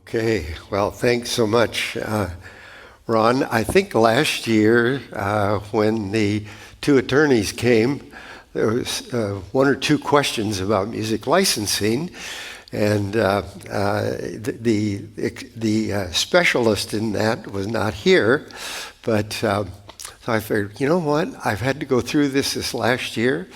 Okay, well, thanks so much, Ron. I think last year when the two attorneys came, there was one or two questions about music licensing, and the specialist in that was not here, but so I figured, you know what, I've had to go through this last year,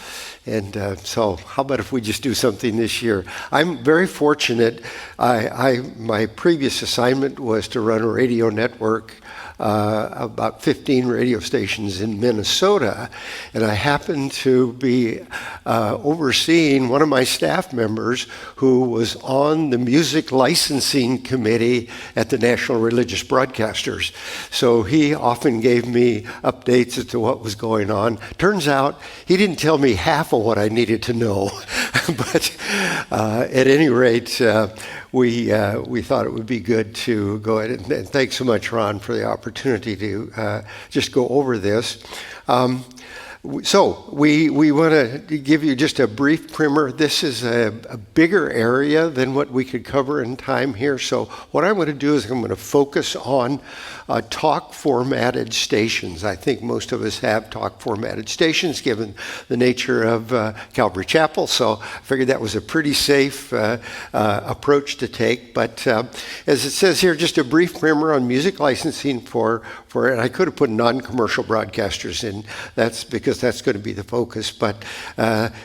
and so how about if we just do something this year? I'm very fortunate. My previous assignment was to run a radio network, about 15 radio stations in Minnesota, and I happened to be overseeing one of my staff members who was on the music licensing committee at the National Religious Broadcasters. So he often gave me updates as to what was going on. Turns out he didn't tell me half of what I needed to know, but at any rate, we thought it would be good to go ahead, and thanks so much, Ron, for the opportunity to just go over this. So we want to give you just a brief primer. This is a bigger area than what we could cover in time here. So what I'm going to do is I'm going to focus on talk formatted stations. I think most of us have talk formatted stations given the nature of Calvary Chapel. So I figured that was a pretty safe approach to take. But as it says here, just a brief primer on music licensing for and I could have put non-commercial broadcasters in. That's because that's going to be the focus. But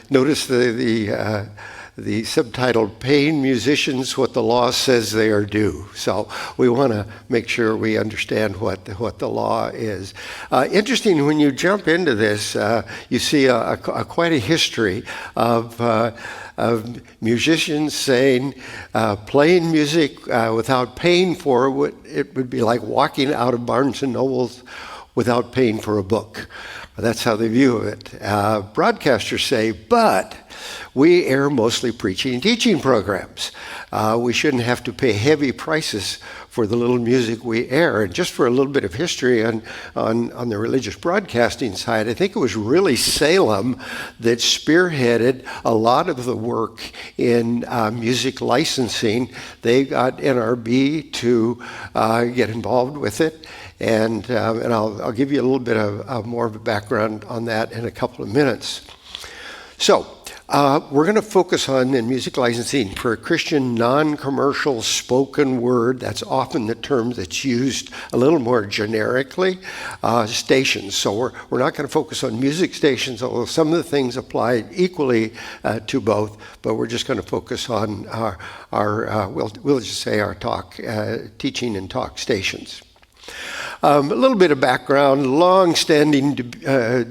notice the subtitle, Paying Musicians What the Law Says They Are Due. So we want to make sure we understand what the law is. Interesting, when you jump into this, you see quite a history of musicians saying playing music without paying for it would be like walking out of Barnes & Noble's without paying for a book. That's how they view it. Broadcasters say, but we air mostly preaching and teaching programs. We shouldn't have to pay heavy prices for the little music we air. And just for a little bit of history on the religious broadcasting side, I think it was really Salem that spearheaded a lot of the work in music licensing. They got NRB to get involved with it. And I'll give you a little bit of more of a background on that in a couple of minutes. So we're going to focus on in music licensing for Christian non-commercial spoken word. That's often the term that's used a little more generically, stations. So we're not going to focus on music stations, although some of the things apply equally to both. But we're just going to focus on we'll just say our talk, teaching and talk stations. A little bit of background, long-standing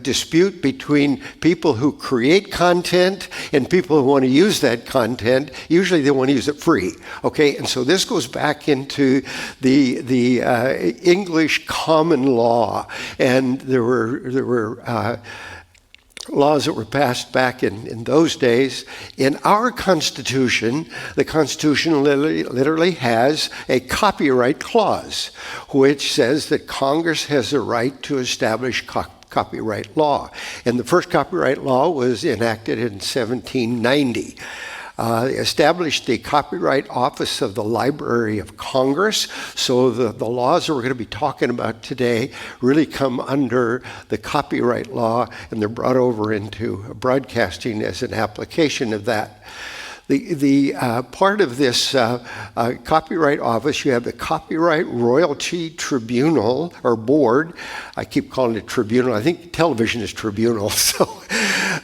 dispute between people who create content and people who want to use that content. Usually they want to use it free, okay? And so this goes back into the English common law, and there were laws that were passed back in those days. In our Constitution, the Constitution literally has a copyright clause, which says that Congress has a right to establish copyright law. And the first copyright law was enacted in 1790. Established the Copyright Office of the Library of Congress. So the laws that we're going to be talking about today really come under the copyright law, and they're brought over into broadcasting as an application of that. The part of this Copyright Office, you have the Copyright Royalty Tribunal, or Board. I keep calling it Tribunal. I think television is Tribunal. So,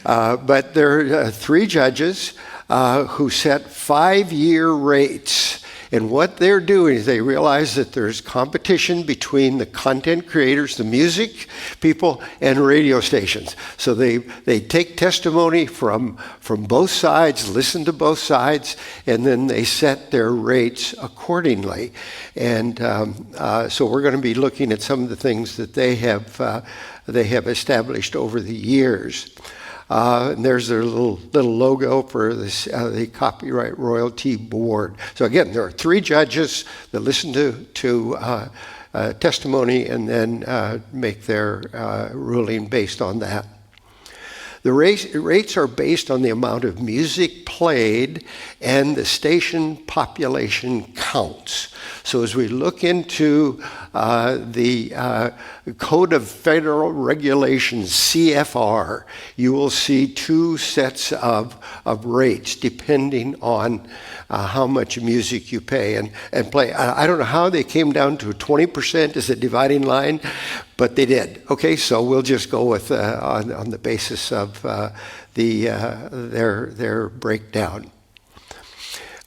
but there are three judges who set 5-year rates. And what they're doing is they realize that there's competition between the content creators, the music people, and radio stations. So they take testimony from both sides, listen to both sides, and then they set their rates accordingly. And so we're going to be looking at some of the things that they have established over the years. And there's their little logo for this, the Copyright Royalty Board. So again, there are three judges that listen to testimony and then make their ruling based on that. The rates are based on the amount of music played and the station population counts. So as we look into the Code of Federal Regulations, CFR, you will see two sets of rates depending on how much music you pay and play. I don't know how they came down to 20% as a dividing line, but they did. Okay, so we'll just go with on the basis of their breakdown.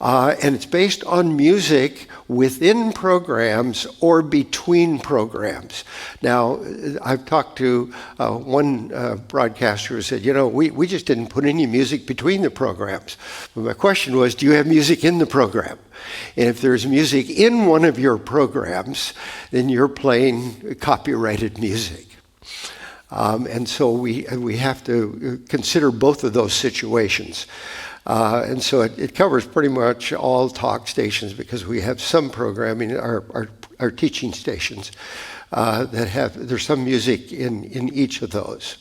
And it's based on music within programs or between programs. Now, I've talked to one broadcaster who said, we just didn't put any music between the programs. But my question was, do you have music in the program? And if there's music in one of your programs, then you're playing copyrighted music. And so we have to consider both of those situations. And so it covers pretty much all talk stations because we have some programming, our teaching stations, there's some music in each of those.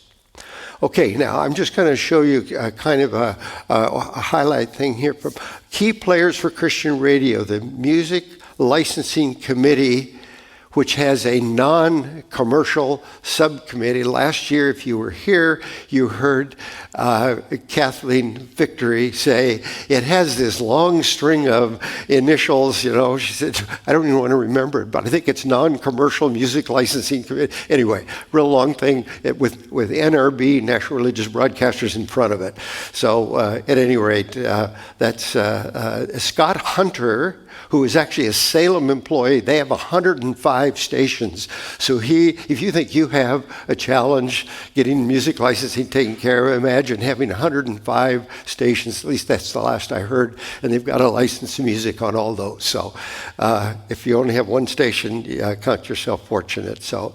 Okay, now I'm just going to show you kind of a highlight thing here from Key Players for Christian Radio, the Music Licensing Committee, which has a non-commercial subcommittee. Last year, if you were here, you heard Kathleen Victory say, it has this long string of initials, She said, I don't even want to remember it, but I think it's Non-Commercial Music Licensing Committee. Anyway, real long thing with NRB, National Religious Broadcasters, in front of it. So at any rate, that's Scott Hunter, who is actually a Salem employee. They have 105 stations. So if you think you have a challenge getting music licensing taken care of, imagine having 105 stations. At least that's the last I heard. And they've got to license music on all those. So if you only have one station, count yourself fortunate. So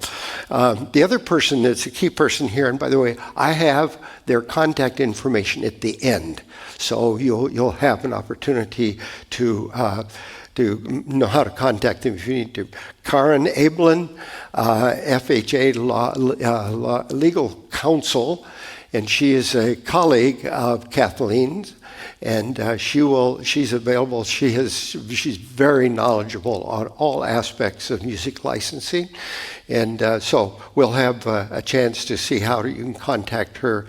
the other person that's a key person here, and by the way, I have their contact information at the end. So you'll have an opportunity to know how to contact them if you need to. Karen Ablin, FHA Legal Counsel, and she is a colleague of Kathleen's, and she's available. She's very knowledgeable on all aspects of music licensing, and so we'll have a chance to see how you can contact her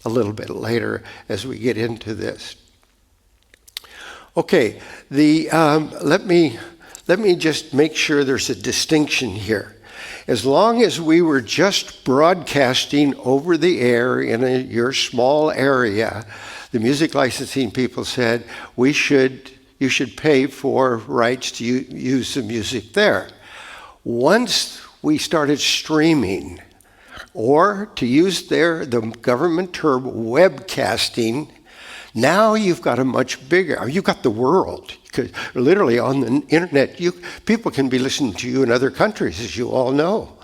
a little bit later as we get into this. Okay, let me just make sure there's a distinction here. As long as we were just broadcasting over the air in your small area, the music licensing people said you should pay for rights to use the music there. Once we started streaming, or to use the government term webcasting, now you've got a much bigger, you've got the world. Because literally on the internet, people can be listening to you in other countries, as you all know.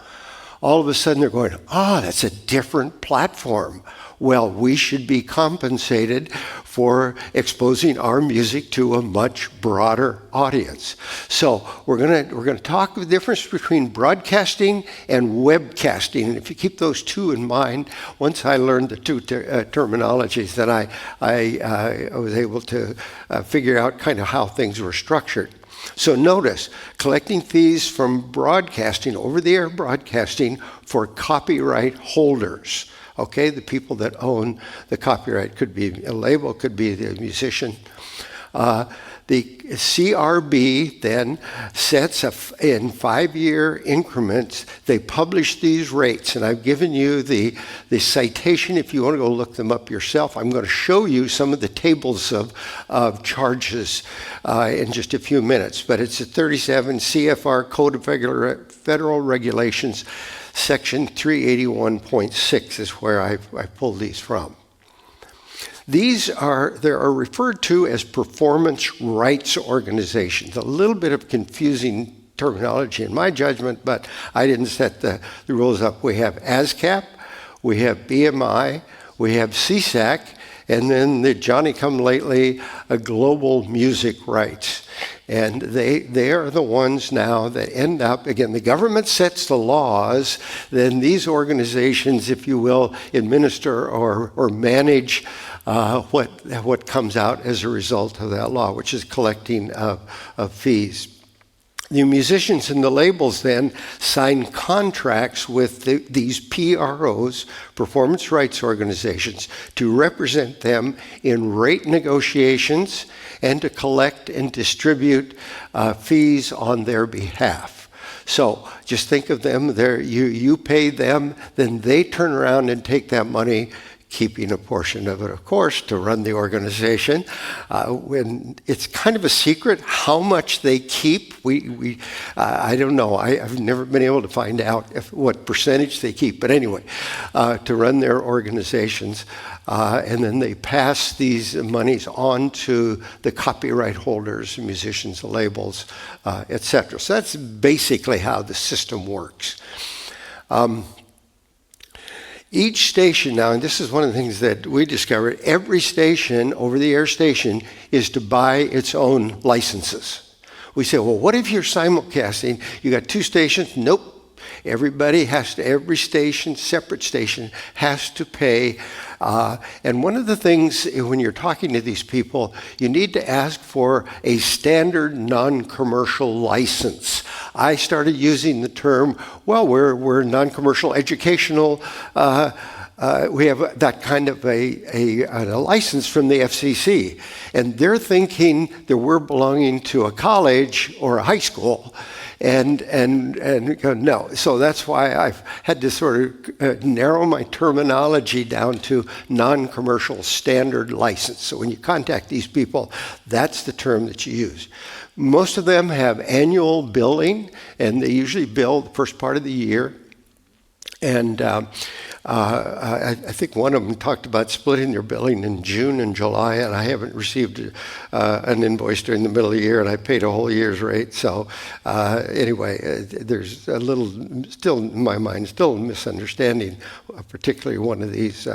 All of a sudden they're going, that's a different platform. Well, we should be compensated for exposing our music to a much broader audience. So we're gonna talk the difference between broadcasting and webcasting. And if you keep those two in mind, once I learned the two terminologies, then I was able to figure out kind of how things were structured. So notice, collecting fees from broadcasting, over-the-air broadcasting, for copyright holders. Okay, the people that own the copyright, could be a label, could be the musician. The CRB then sets in 5-year increments. They publish these rates, and I've given you the citation if you want to go look them up yourself. I'm going to show you some of the tables of charges in just a few minutes, but it's a 37 CFR Code of Federal Regulations, Section 381.6 is where I pulled these from. They are referred to as performance rights organizations. A little bit of confusing terminology in my judgment, but I didn't set the rules up. We have ASCAP, we have BMI, we have CSAC, and then the Johnny-come-lately Global Music Rights. And they are the ones now that end up, again, the government sets the laws, then these organizations, if you will, administer or manage what comes out as a result of that law, which is collecting of fees. The musicians and the labels then sign contracts with these PROs, performance rights organizations, to represent them in rate negotiations and to collect and distribute fees on their behalf. So just think of them, you pay them, then they turn around and take that money, keeping a portion of it, of course, to run the organization. When it's kind of a secret how much they keep. I don't know. I've never been able to find out what percentage they keep. But anyway, to run their organizations, and then they pass these monies on to the copyright holders, musicians, labels, etc. So that's basically how the system works. Each station now, and this is one of the things that we discovered, every station, over-the-air station, is to buy its own licenses. We say, well, what if you're simulcasting? You got two stations? Nope. Every station, separate station, has to pay. And one of the things when you're talking to these people, you need to ask for a standard non-commercial license. I started using the term, well, we're non-commercial educational. We have that kind of a license from the FCC. And they're thinking that we're belonging to a college or a high school. And go, no. So that's why I've had to sort of narrow my terminology down to non-commercial standard license. So when you contact these people, that's the term that you use. Most of them have annual billing, and they usually bill the first part of the year. And I think one of them talked about splitting their billing in June and July, and I haven't received an invoice during the middle of the year, and I paid a whole year's rate. So anyway, there's a little, still in my mind, still a misunderstanding, particularly one of these.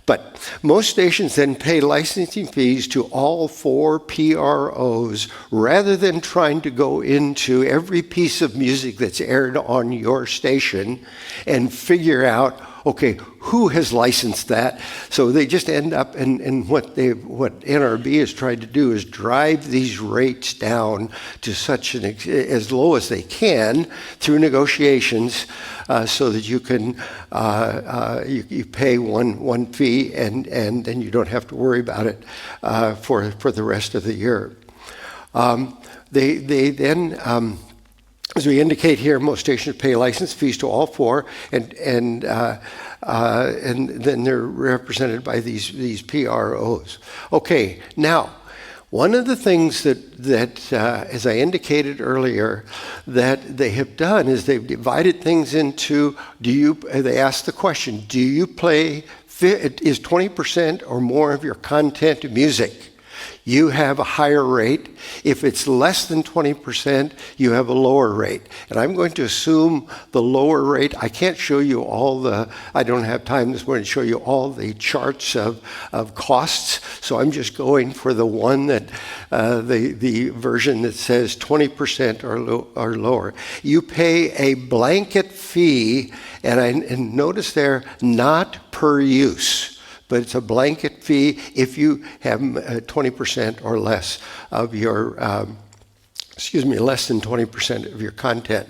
But most stations then pay licensing fees to all 4 PROs rather than trying to go into every piece of music that's aired on your station and figure out, okay, who has licensed that? So they just end up, and what NRB has tried to do is drive these rates down to such as low as they can through negotiations, so that you can you pay one fee and then you don't have to worry about it for the rest of the year. They then. As we indicate here, most stations pay license fees to all 4, and then they're represented by these PROs. Okay, now, one of the things that as I indicated earlier, that they have done is they've divided things into, they ask the question, do you play, is 20% or more of your content music? You have a higher rate. If it's less than 20%, you have a lower rate. And I'm going to assume the lower rate. I can't show you I don't have time this morning to show you all the charts of costs. So I'm just going for the one that, the version that says 20% or lower. You pay a blanket fee, and notice there, not per use. But it's a blanket fee if you have 20% or less of your, less than 20% of your content.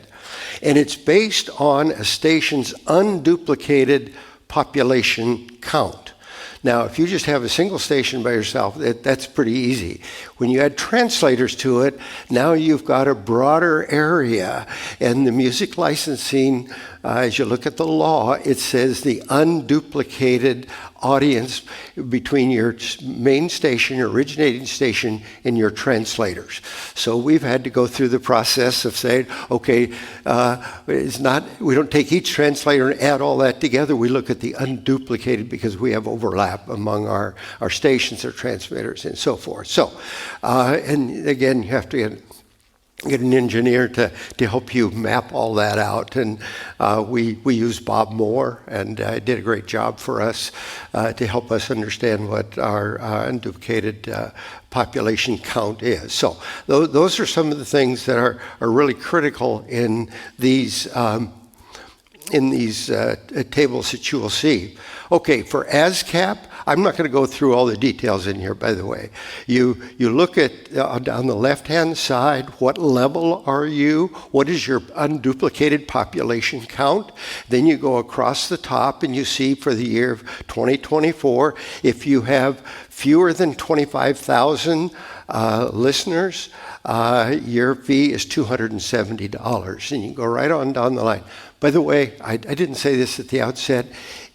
And it's based on a station's unduplicated population count. Now, if you just have a single station by yourself, that's pretty easy. When you add translators to it, now you've got a broader area. And the music licensing, as you look at the law, it says the unduplicated audience between your main station, your originating station, and your translators. So we've had to go through the process of saying, okay, we don't take each translator and add all that together. We look at the unduplicated because we have overlap among our stations, our transmitters, and so forth. So, and again, you have to get an engineer to help you map all that out. And we used Bob Moore, and did a great job for us to help us understand what our unduplicated population count is. So those are some of the things that are really critical in these tables that you will see. Okay, for ASCAP, I'm not going to go through all the details in here, by the way. You look at, on the left-hand side, what level are you? What is your unduplicated population count? Then you go across the top and you see for the year of 2024, if you have fewer than 25,000 listeners, your fee is $270. And you go right on down the line. By the way, I didn't say this at the outset.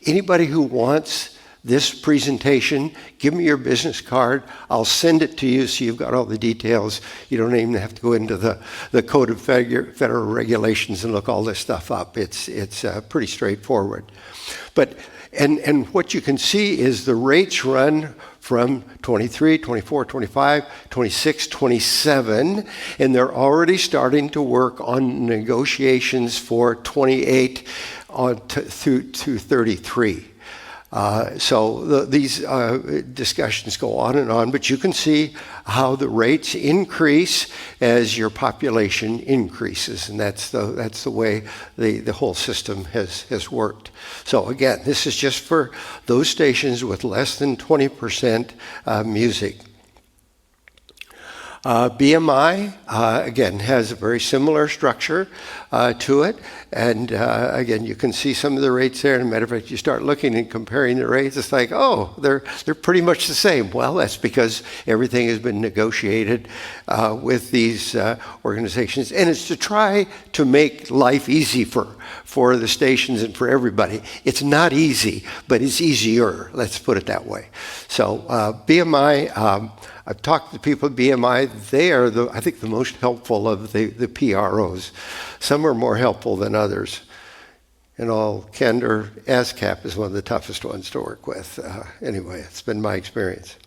Anybody who wants this presentation, give me your business card. I'll send it to you so you've got all the details. You don't even have to go into the Code of Federal Regulations and look all this stuff up. It's pretty straightforward. But and what you can see is the rates run from 23, 24, 25, 26, 27, and they're already starting to work on negotiations for 28 through 33. So these discussions go on and on, but you can see how the rates increase as your population increases, and that's the way the whole system has worked. So again, this is just for those stations with less than 20% music. BMI, again, has a very similar structure to it. And again, you can see some of the rates there. As a matter of fact, you start looking and comparing the rates, it's like, oh, they're pretty much the same. Well, that's because everything has been negotiated with these organizations. And it's to try to make life easy for the stations and for everybody. It's not easy, but it's easier. Let's put it that way. So BMI, I've talked to people at BMI. They are, I think, the most helpful of the PROs. Some are more helpful than others. In all candor, ASCAP is one of the toughest ones to work with. Anyway, it's been my experience.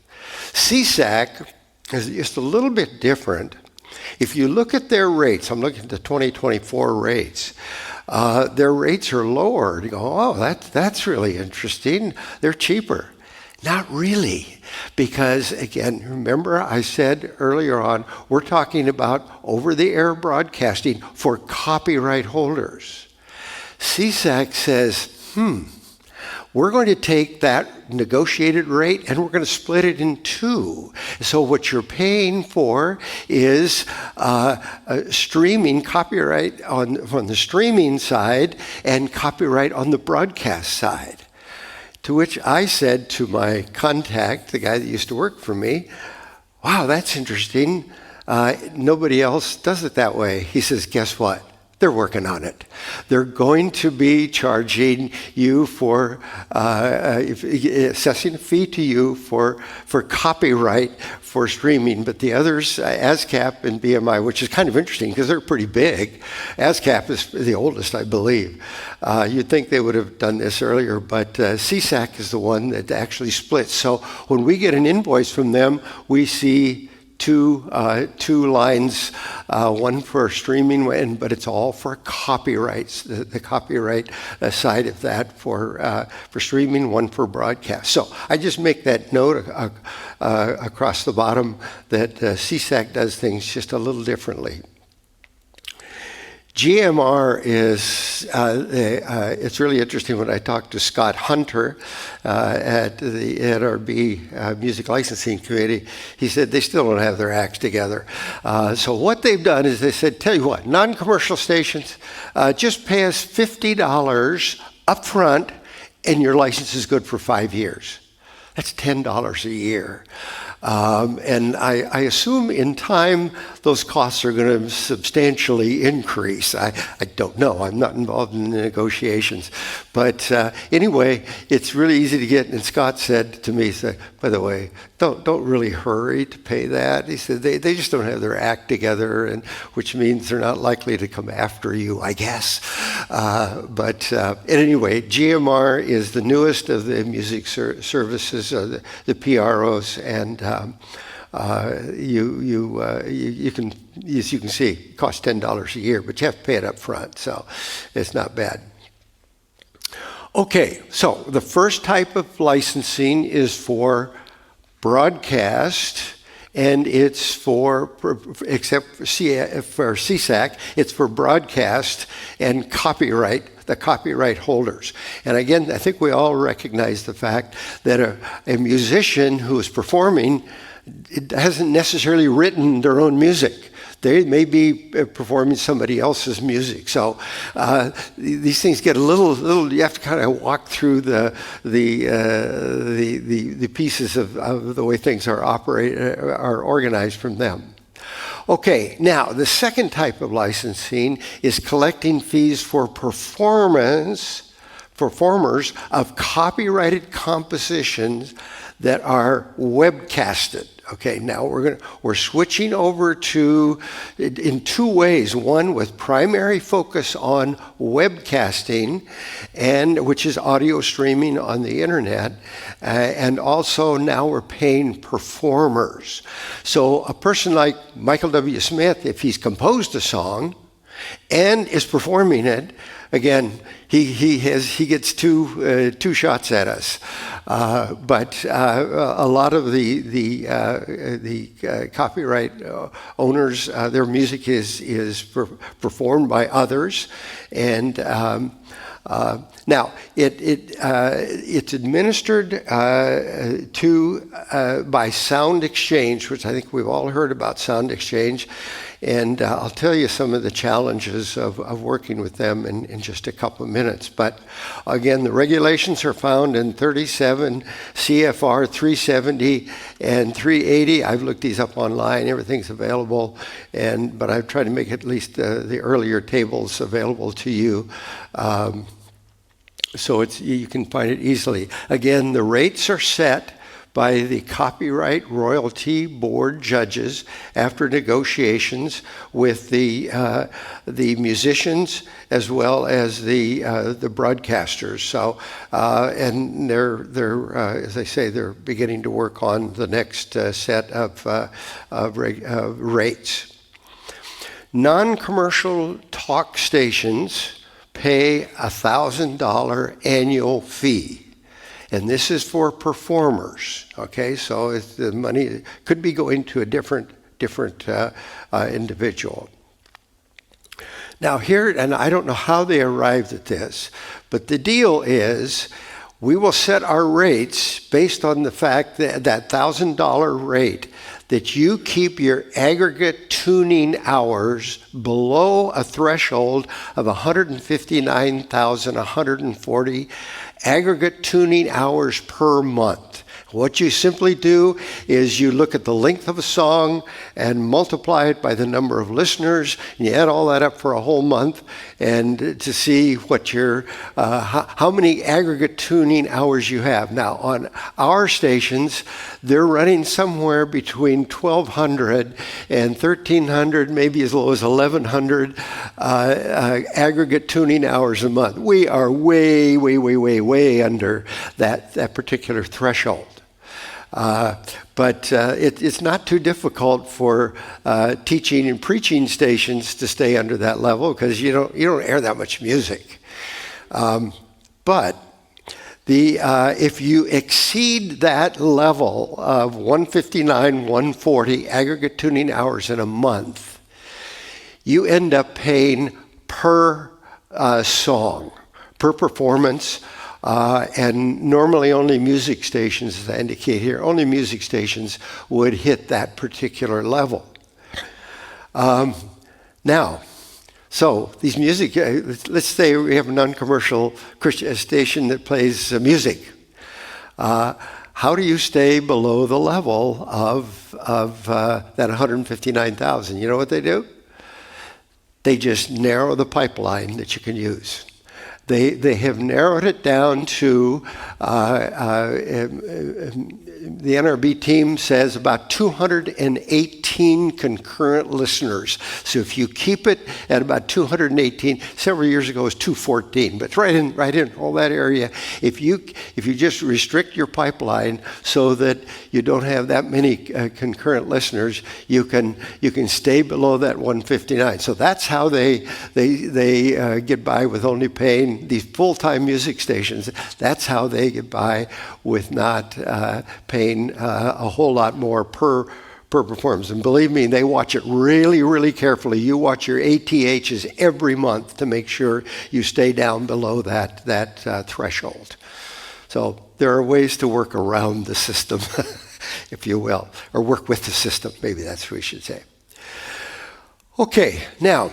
CSAC is just a little bit different. If you look at their rates, I'm looking at the 2024 rates, their rates are lower. You go, oh, that's really interesting. They're cheaper. Not really, because again, remember I said earlier on, we're talking about over-the-air broadcasting for copyright holders. CSAC says, we're going to take that negotiated rate and we're going to split it in two. So what you're paying for is streaming copyright on the streaming side and copyright on the broadcast side. To which I said to my contact, the guy that used to work for me, wow, that's interesting. Nobody else does it that way. He says, guess what? They're working on it. They're going to be charging you for, assessing a fee to you for copyright for streaming. But the others, ASCAP and BMI, which is kind of interesting because they're pretty big. ASCAP is the oldest, I believe. You'd think they would have done this earlier, but CSAC is the one that actually splits. So when we get an invoice from them, we see two lines, one for streaming, but it's all for copyrights, the copyright side of that for streaming, one for broadcast. So I just make that note across the bottom that CSAC does things just a little differently. GMR is, it's really interesting when I talked to Scott Hunter at the NRB Music Licensing Committee. He said they still don't have their acts together. So what they've done is they said, tell you what, non-commercial stations, just pay us $50 up front and your license is good for 5 years. That's $10 a year. And I assume in time those costs are going to substantially increase. I don't know. I'm not involved in the negotiations. But anyway, it's really easy to get. And Scott said to me, he said, by the way, don't really hurry to pay that. He said they just don't have their act together, and which means they're not likely to come after you, I guess. But anyway, GMR is the newest of the music services, the PROs, and you can, as you can see, it costs $10 a year, but you have to pay it up front, so it's not bad. Okay, so the first type of licensing is for broadcast, and it's for, except for CSAC, it's for broadcast and copyright, the copyright holders. And again, I think we all recognize the fact that a musician who is performing hasn't necessarily written their own music. They may be performing somebody else's music. So these things get a little. You have to kind of walk through the pieces of the way things are organized from them. Okay, now the second type of licensing is collecting fees for performers of copyrighted compositions that are webcasted. Okay, now we're switching over to in two ways. One with primary focus on webcasting, and which is audio streaming on the internet, and also now we're paying performers. So a person like Michael W. Smith, if he's composed a song and is performing it, again, he gets two shots at us. But a lot of the copyright owners, their music is performed by others, and now it's administered by Sound Exchange, which I think we've all heard about Sound Exchange. And I'll tell you some of the challenges of working with them in just a couple of minutes. But again, the regulations are found in 37 CFR 370 and 380. I've looked these up online. Everything's available. But I've tried to make at least the earlier tables available to you. So you can find it easily. Again, the rates are set by the Copyright Royalty Board judges after negotiations with the musicians as well as the broadcasters. So, and they're as I say, they're beginning to work on the next set of rates. Non-commercial talk stations pay $1,000 annual fee. And this is for performers, okay? So the money could be going to a different individual. Now here, and I don't know how they arrived at this, but the deal is we will set our rates based on the fact that $1,000 rate, that you keep your aggregate tuning hours below a threshold of 159,140 aggregate tuning hours per month. What you simply do is you look at the length of a song and multiply it by the number of listeners, and you add all that up for a whole month, and to see what how many aggregate tuning hours you have. Now, on our stations, they're running somewhere between 1,200 and 1,300, maybe as low as 1,100 aggregate tuning hours a month. We are way under that particular threshold. But it's not too difficult for teaching and preaching stations to stay under that level, because you don't air that much music. But if you exceed that level of 159, 140 aggregate tuning hours in a month, you end up paying per song, per performance. And normally only music stations, as I indicate here, only music stations would hit that particular level. Now, so these music, let's say we have a non-commercial Christian station that plays music. How do you stay below the level of that 159,000? You know what they do? They just narrow the pipeline that you can use. They have narrowed it down to the NRB team says about 218 concurrent listeners. So if you keep it at about 218, several years ago it was 214, but it's right in all that area. If you just restrict your pipeline so that you don't have that many concurrent listeners, you can stay below that 159. So that's how they get by with only paying these full-time music stations. That's how they get by with not paying a whole lot more per performance. And believe me, they watch it really, really carefully. You watch your ATHs every month to make sure you stay down below that threshold. So there are ways to work around the system, if you will, or work with the system. Maybe that's what we should say. Okay, now,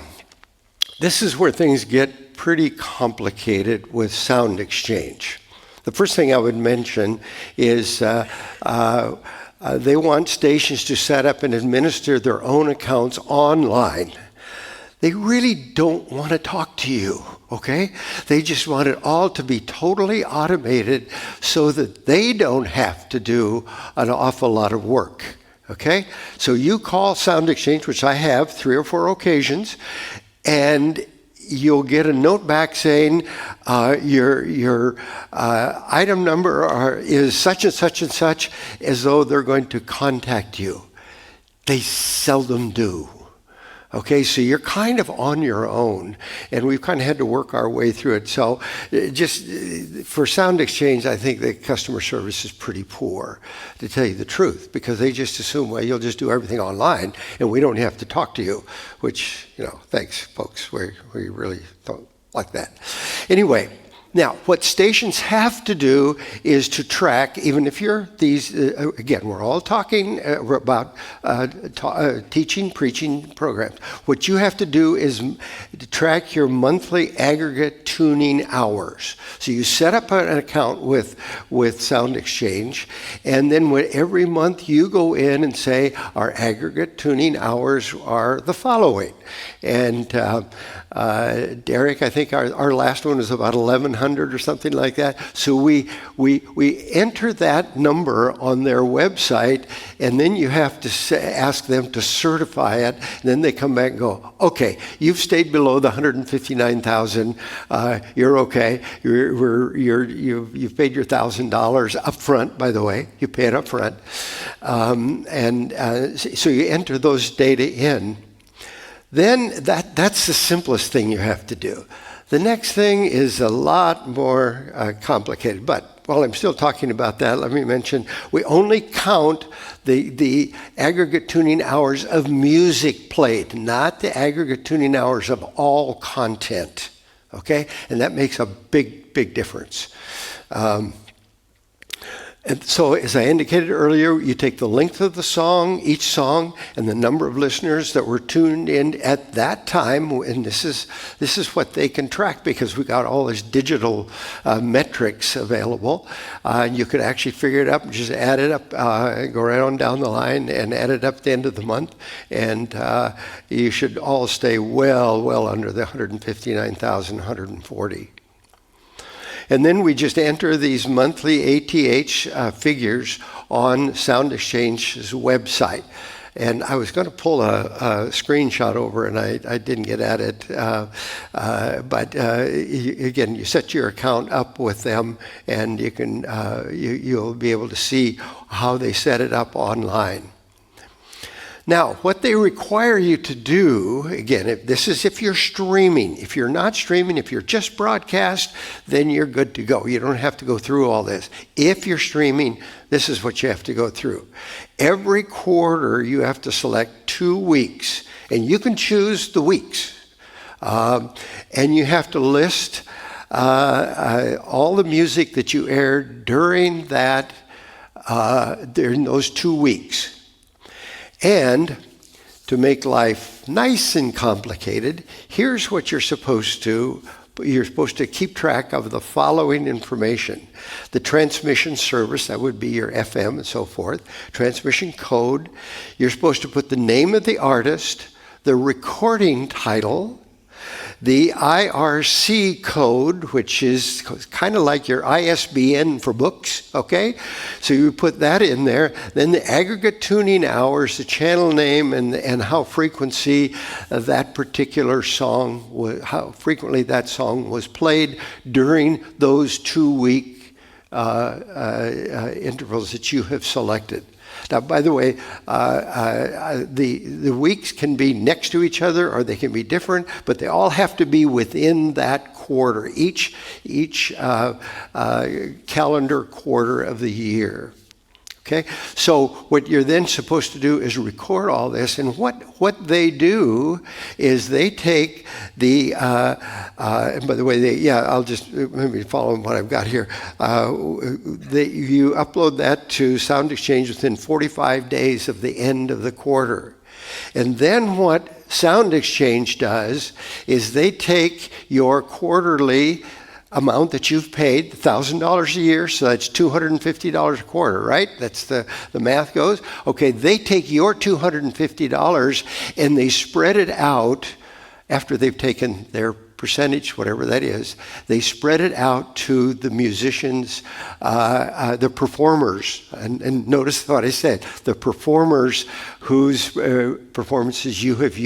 this is where things get pretty complicated with sound exchange. The first thing I would mention is they want stations to set up and administer their own accounts online. They really don't want to talk to you, okay? They just want it all to be totally automated so that they don't have to do an awful lot of work, okay? So you call Sound Exchange, which I have 3 or 4 occasions, and you'll get a note back saying your item number is such and such and such, as though they're going to contact you. They seldom do. Okay, so you're kind of on your own, and we've kind of had to work our way through it. So just for Sound Exchange, I think the customer service is pretty poor, to tell you the truth, because they just assume, well, you'll just do everything online, and we don't have to talk to you, which, thanks, folks. We really don't like that. Anyway, now, what stations have to do is to track, even if you're these, again, we're all talking about teaching, preaching programs. What you have to do is to track your monthly aggregate tuning hours. So you set up an account with Sound Exchange, and then every month you go in and say, our aggregate tuning hours are the following. And Derek, I think our last one was about 1,100 or something like that. So we enter that number on their website, and then you have to ask them to certify it. And then they come back and go, okay, you've stayed below the 159,000. You're okay. You've paid your $1,000 up front, by the way. You pay it up front. So you enter those data in. Then that's the simplest thing you have to do. The next thing is a lot more complicated. But while I'm still talking about that, let me mention we only count the aggregate tuning hours of music played, not the aggregate tuning hours of all content. Okay? And that makes a big, big difference. And so, as I indicated earlier, you take the length of the song, each song, and the number of listeners that were tuned in at that time, and this is what they can track because we got all this digital metrics available. You could actually figure it up and just add it up, go right on down the line and add it up at the end of the month, and you should all stay well under the 159,140. And then we just enter these monthly ATH figures on Sound Exchange's website. And I was going to pull a screenshot over, and I didn't get at it. But again, you set your account up with them, and you can you'll be able to see how they set it up online. Now, what they require you to do, again, this is if you're streaming. If you're not streaming, if you're just broadcast, then you're good to go. You don't have to go through all this. If you're streaming, this is what you have to go through. Every quarter, you have to select 2 weeks, and you can choose the weeks. And you have to list all the music that you aired during those 2 weeks. And to make life nice and complicated, here's what you're supposed to. You're supposed to keep track of the following information. The transmission service, that would be your FM and so forth. Transmission code. You're supposed to put the name of the artist, the recording title, the IRC code, which is kind of like your ISBN for books, okay? So you put that in there. Then the aggregate tuning hours, the channel name, and how frequency that particular song, how frequently that song was played during those 2-week intervals that you have selected. Now, by the way, the weeks can be next to each other or they can be different, but they all have to be within that quarter, each calendar quarter of the year. Okay, so what you're then supposed to do is record all this, and what they do is they take the, and by the way, I'll just maybe follow what I've got here. You upload that to Sound Exchange within 45 days of the end of the quarter. And then what Sound Exchange does is they take your quarterly amount that you've paid, $1,000 a year, so that's $250 a quarter, right? That's the math goes. Okay, they take your $250 and they spread it out after they've taken their percentage, whatever that is. They spread it out to the musicians, the performers, and notice what I said, the performers whose performances you have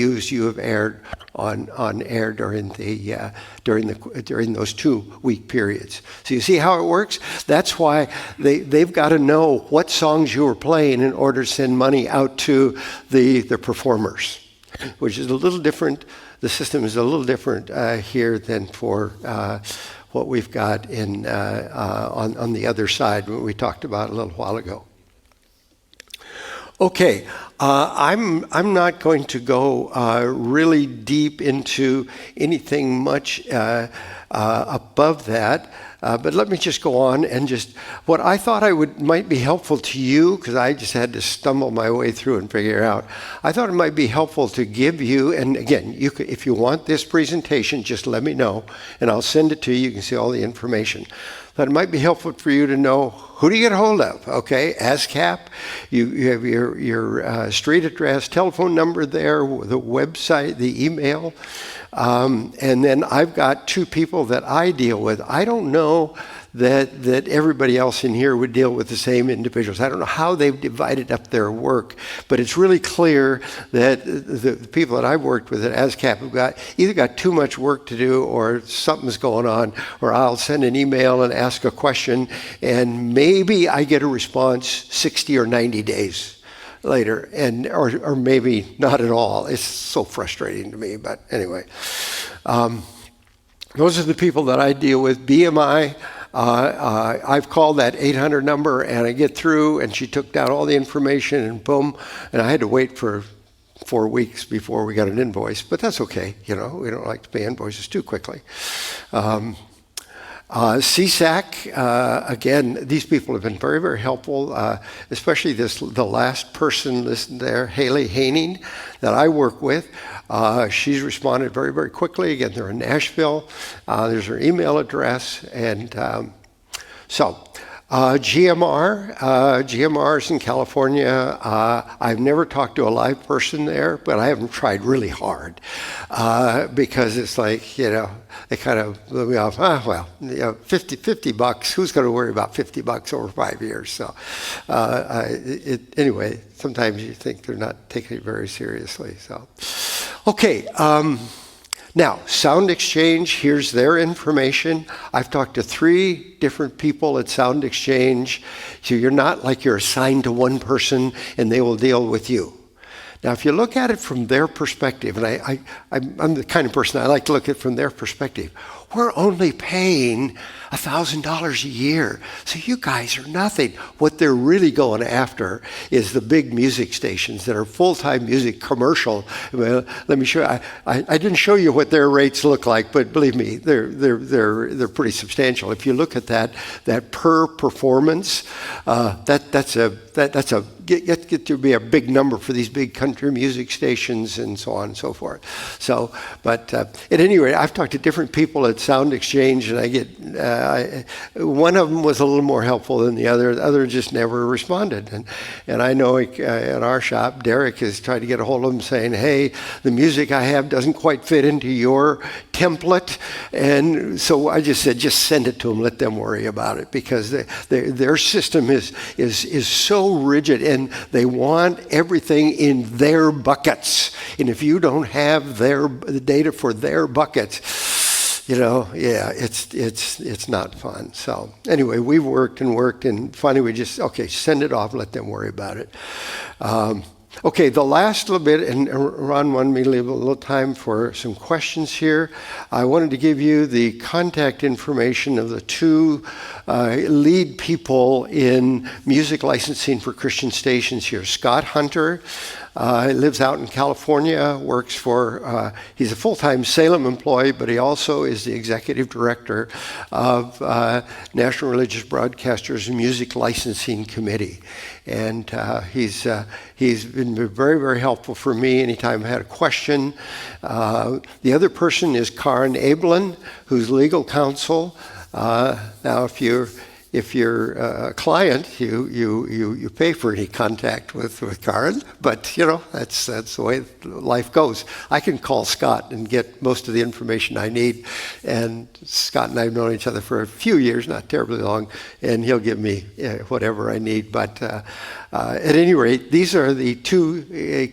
aired on air during those 2-week periods. So you see how it works? That's why they've got to know what songs you were playing in order to send money out to the performers, which is a little different. The system is a little different here than for what we've got on the other side, what we talked about a little while ago. Okay, I'm not going to go really deep into anything much above that. But let me just go on and just what I thought might be helpful to you, because I just had to stumble my way through and figure out. I thought it might be helpful to give you, and again, if you want this presentation, just let me know, and I'll send it to you. You can see all the information. But it might be helpful for you to know who do you get a hold of. Okay, ASCAP. You have your street address, telephone number there, the website, the email. And then I've got 2 people that I deal with. I don't know that everybody else in here would deal with the same individuals. I don't know how they've divided up their work, but it's really clear that the people that I've worked with at ASCAP have either got too much work to do or something's going on, or I'll send an email and ask a question, and maybe I get a response 60 or 90 days later, or maybe not at all. It's so frustrating to me, but anyway. Those are the people that I deal with. BMI, I've called that 800 number and I get through, and she took down all the information and boom, and I had to wait for 4 weeks before we got an invoice, but that's okay. We don't like to pay invoices too quickly. CSAC, again, these people have been very, very helpful, especially the last person listed there, Haley Haining, that I work with. She's responded very, very quickly. Again, they're in Nashville. There's her email address. And GMR's in California. I've never talked to a live person there, but I haven't tried really hard because it's like, they kind of let me off. $50, who's going to worry about $50 over 5 years? So anyway, sometimes you think they're not taking it very seriously. So, okay. Now, Sound Exchange, here's their information. I've talked to 3 different people at Sound Exchange. So you're not like you're assigned to one person and they will deal with you. Now, if you look at it from their perspective, and I'm the kind of person I like to look at it from their perspective, we're only paying $1,000 a year. So you guys are nothing. What they're really going after is the big music stations that are full-time music commercial. Well, let me show you. I didn't show you what their rates look like, but believe me, they're pretty substantial. If you look at that per performance, that's get to be a big number for these big country music stations and so on and so forth. So, but at any rate, I've talked to different people at Sound Exchange, and I get one of them was a little more helpful than the other. The other just never responded. And I know at our shop, Derek has tried to get a hold of them saying, hey, the music I have doesn't quite fit into your template. And so I just said, just send it to them, let them worry about it, because their system is so rigid, and they want everything in their buckets. And if you don't have the data for their buckets, it's not fun. So anyway, we worked, and finally we just, okay, send it off, let them worry about it. Okay, the last little bit, and Ron wanted me to leave a little time for some questions here. I wanted to give you the contact information of the two lead people in music licensing for Christian stations here. Scott Hunter lives out in California, works for, he's a full-time Salem employee, but he also is the executive director of National Religious Broadcasters Music Licensing Committee. And he's been very, very helpful for me anytime I had a question. The other person is Karen Ablin, who's legal counsel. Now, if you're a client, you pay for any contact with Karen, but that's the way life goes. I can call Scott and get most of the information I need, and Scott and I have known each other for a few years, not terribly long, and he'll give me whatever I need. But at any rate, these are the two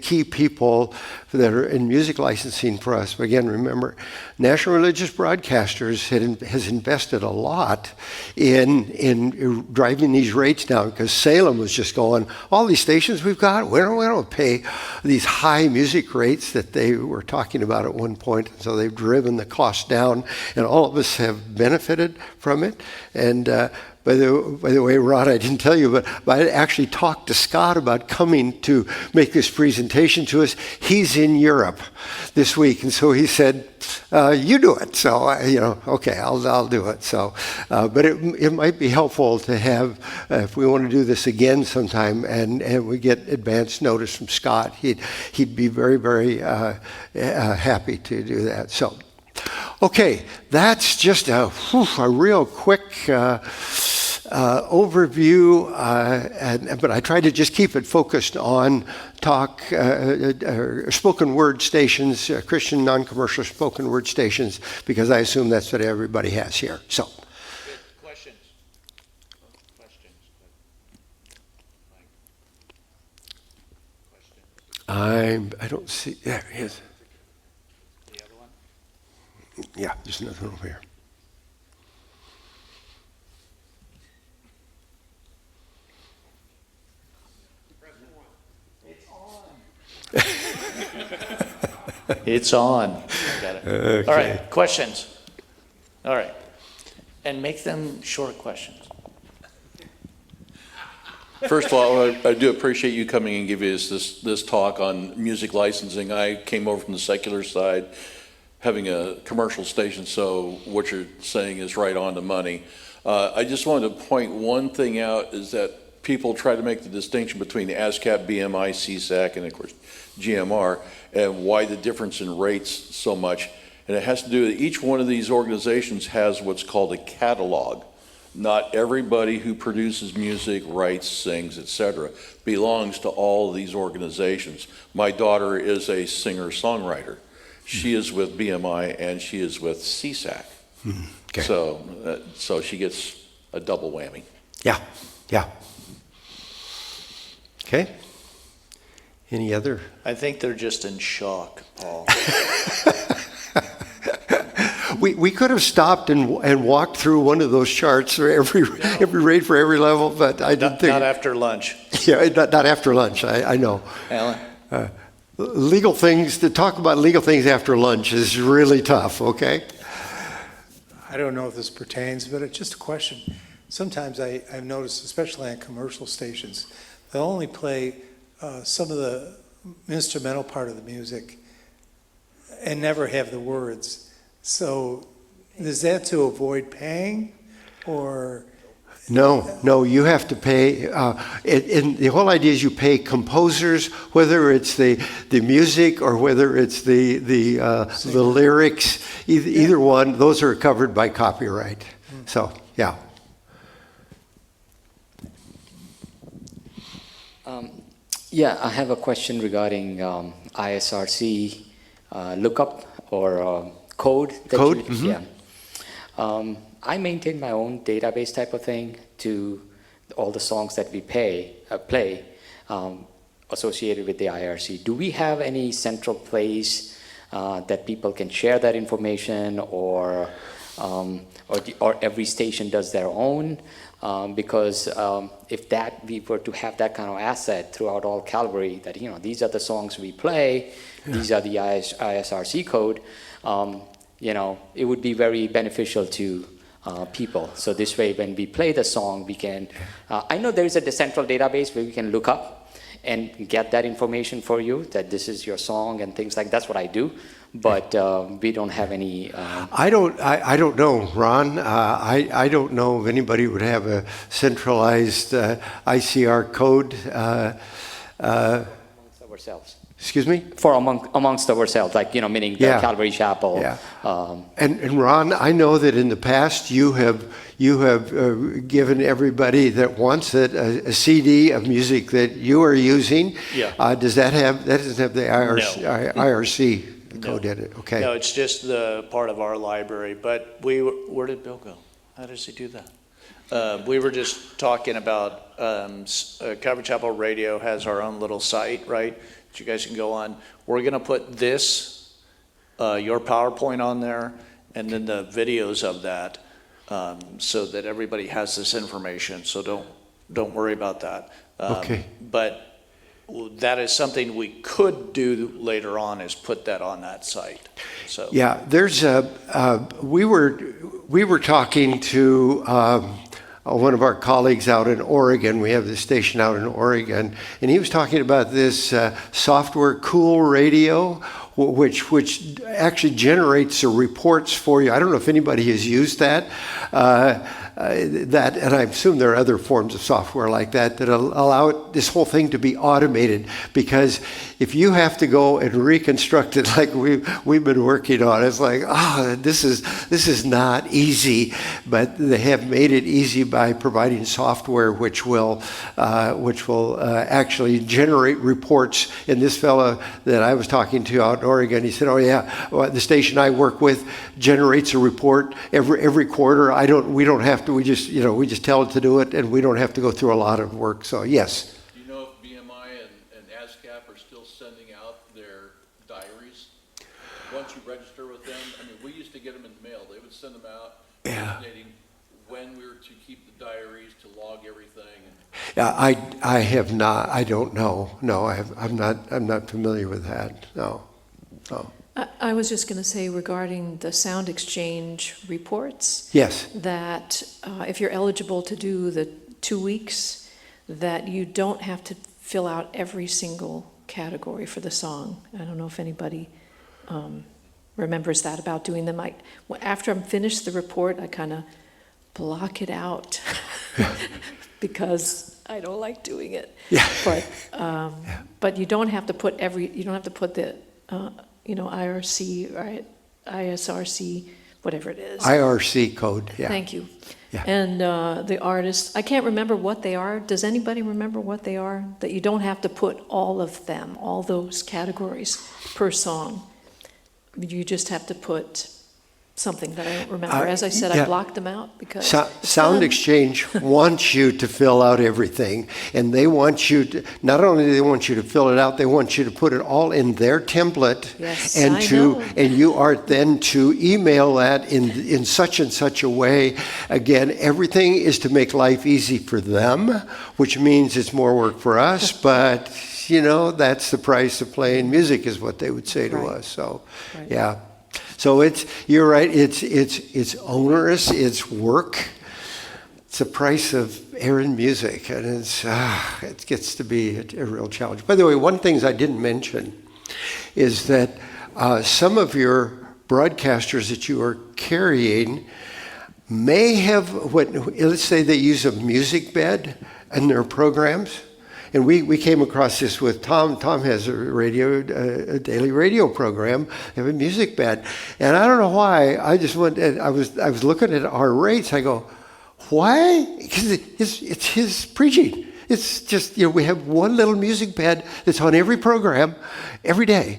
key people that are in music licensing for us. But again, remember, National Religious Broadcasters has invested a lot in driving these rates down, because Salem was just going, all these stations we've got, we don't pay these high music rates that they were talking about at one point. So they've driven the cost down, and all of us have benefited from it. And by the way, Ron, I didn't tell you, but I actually talked to Scott about coming to make this presentation to us. He's in Europe this week, and so he said, you do it. So, okay, I'll do it. So, but it might be helpful to have, if we want to do this again sometime, and we get advance notice from Scott, he'd be very, very happy to do that. So, okay, that's just a real quick overview, but I try to just keep it focused on spoken word stations, Christian non-commercial spoken word stations, because I assume that's what everybody has here. So, questions. I don't see. There he is. The other one. Yeah, there's another one over here. It's on. I got it. Okay. All right, questions. All right. And make them short questions. First of all, I do appreciate you coming and giving us this talk on music licensing. I came over from the secular side, having a commercial station, so what you're saying is right on the money. I just wanted to point one thing out, is that people try to make the distinction between ASCAP, BMI, CSAC, and of course GMR, and why the difference in rates so much. And it has to do with each one of these organizations has what's called a catalog. Not everybody who produces music, writes, sings, etc., belongs to all of these organizations. My daughter is a singer-songwriter. She is with BMI and she is with CSAC. Okay. So she gets a double whammy. Yeah. Okay. Any other? I think they're just in shock, Paul. We could have stopped and walked through one of those charts for every rate for every level, but I didn't think. Not after lunch. Yeah, not after lunch. I know. Alan? Legal things, to talk about legal things after lunch is really tough, okay? I don't know if this pertains, but it's just a question. Sometimes I've noticed, especially on commercial stations, they'll only play some of the instrumental part of the music and never have the words. So is that to avoid paying, or? No, you have to pay. And the whole idea is you pay composers, whether it's the music or whether it's the lyrics, either one, those are covered by copyright. So, yeah. I have a question regarding ISRC lookup or code. Code, mhm. Yeah. I maintain my own database type of thing to all the songs that we play associated with the IRC. Do we have any central place that people can share that information, or every station does their own? Because if we were to have that kind of asset throughout all Calvary, that these are the songs we play, these are the ISRC code, it would be very beneficial to people. So this way, when we play the song, we can. I know there is a central database where we can look up and get that information for you, that this is your song and things like. That's what I do. But we don't have any. I don't know, Ron. I don't know if anybody would have a centralized ICR code. Amongst ourselves. Excuse me? For amongst ourselves, like meaning the Yeah. Calvary Chapel. Yeah. And Ron, I know that in the past you have given everybody that wants it a CD of music that you are using. Yeah. That doesn't have the IRC code in it? Okay. No, it's just the part of our library, but where did Bill go? How does he do that? We were just talking about, Calvary Chapel Radio has our own little site, right? That you guys can go on. We're gonna put this, your PowerPoint on there, and then the videos of that, so that everybody has this information, so don't worry about that. Okay. But that is something we could do later on, is put that on that site. So Yeah, there's we were talking to one of our colleagues out in Oregon. We have this station out in Oregon, and he was talking about this software, Cool Radio, which actually generates the reports for you. I don't know if anybody has used that. And I assume there are other forms of software like that allow this whole thing to be automated, because if you have to go and reconstruct it like we've been working on, it's like, this is not easy, but they have made it easy by providing software which will actually generate reports. And this fellow that I was talking to out in Oregon, he said, the station I work with generates a report every quarter. We don't have to. We just tell it to do it, and we don't have to go through a lot of work. So yes. Do you know if BMI and ASCAP are still sending out their diaries? Once you register with them, I mean, we used to get them in the mail. They would send them out, designating when we were to keep the diaries, to log everything. I have not. I don't know. No, I'm not familiar with that. No. I was just going to say, regarding the sound exchange reports, Yes. that if you're eligible to do the 2 weeks, that you don't have to fill out every single category for the song. I don't know if anybody remembers that about doing them. After I'm finished the report, I kind of block it out because I don't like doing it. Yeah. But you don't have to put the IRC, right? ISRC, whatever it is. IRC code. Yeah. Thank you. Yeah. And the artists, I can't remember what they are. Does anybody remember what they are? That you don't have to put all of them, all those categories per song. You just have to put something that I don't remember. As I said, yeah. I blocked them out because Sound Exchange wants you to fill out everything, and they want you to, not only do they want you to fill it out, they want you to put it all in their template. Yes, and I know. And you are then to email that in such and such a way. Again, everything is to make life easy for them, which means it's more work for us, but that's the price of playing music, is what they would say to Right. us. So Right. yeah. So you're right, it's onerous, it's work. It's the price of air and music, and it gets to be a real challenge. By the way, one of the things I didn't mention is that some of your broadcasters that you are carrying may have let's say they use a music bed in their programs. And we came across this with Tom. Tom has a daily radio program. They have a music bed, and I don't know why. I just went and I was looking at our rates. I go, why? Because it's his preaching. It's just we have one little music bed that's on every program, every day.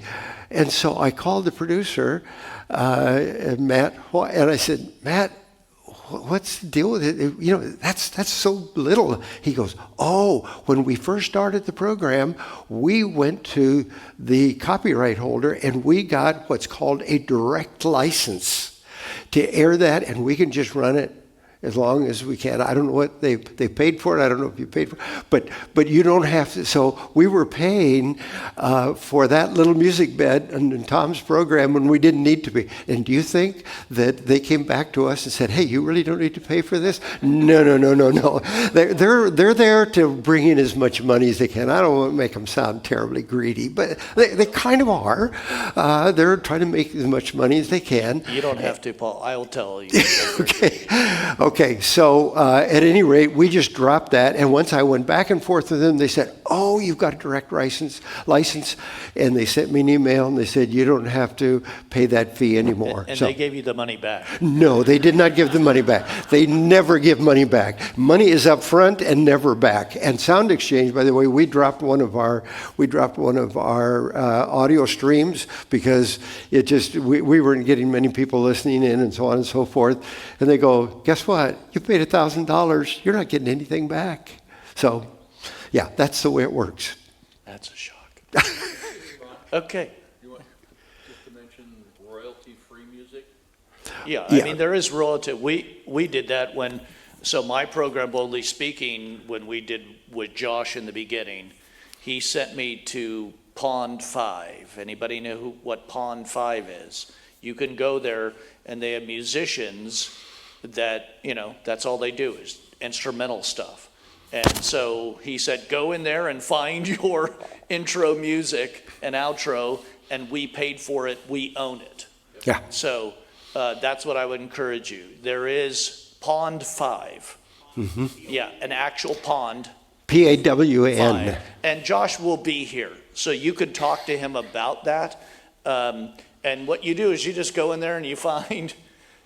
And so I called the producer Matt, and I said, Matt, what's the deal with it? You know, that's so little. He goes, oh, when we first started the program, we went to the copyright holder and we got what's called a direct license to air that, and we can just run it as long as we can. I don't know what they paid for it. I don't know if you paid for it, but you don't have to. So we were paying for that little music bed in Tom's program when we didn't need to be. And do you think that they came back to us and said, "Hey, you really don't need to pay for this"? No. They're there to bring in as much money as they can. I don't want to make them sound terribly greedy, but they kind of are. They're trying to make as much money as they can. You don't have to, Paul. I'll tell you. Okay, so at any rate, we just dropped that, and once I went back and forth with them, they said, oh, you've got a direct license, and they sent me an email, and they said, you don't have to pay that fee anymore. And so, they gave you the money back. no, they did not give the money back. They never give money back. Money is up front and never back. And Sound Exchange, by the way, we dropped one of our audio streams because it just we weren't getting many people listening in and so on and so forth. And they go, guess what? You paid $1,000. You're not getting anything back. So, yeah, that's the way it works. That's a shock. Okay. You want just to mention royalty-free music? Yeah, I mean, there is royalty. We did that so my program, Boldly Speaking, when we did with Josh in the beginning, he sent me to Pond 5. Anybody know what Pond 5 is? You can go there, and they have musicians that, that's all they do is instrumental stuff. And so he said, go in there and find your intro music and outro, and we paid for it, we own it. Yeah. So that's what I would encourage you. There is Pond 5. Mm-hmm. Yeah, an actual pond. PAWN. 5. And Josh will be here, so you could talk to him about that. And what you do is you just go in there and you find,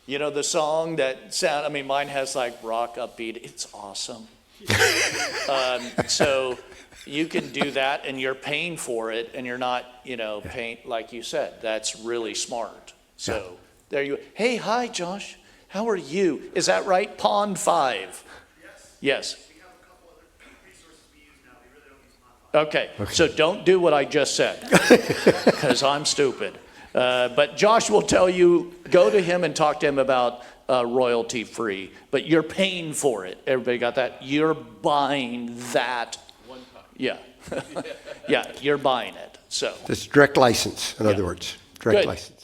the song that mine has like rock upbeat. It's awesome. So you can do that, and you're paying for it, and you're not, paying, like you said, that's really smart. So there you, hey, hi, Josh. How are you? Is that right? Pond 5? Yes. We have a couple other resources we use now. We really don't use Pond 5. Okay, so don't do what I just said, because I'm stupid. But Josh will tell you, go to him and talk to him about royalty free, but you're paying for it. Everybody got that? You're buying that. One time. Yeah. Yeah, you're buying it. So It's direct license, in other words. Direct Good. license.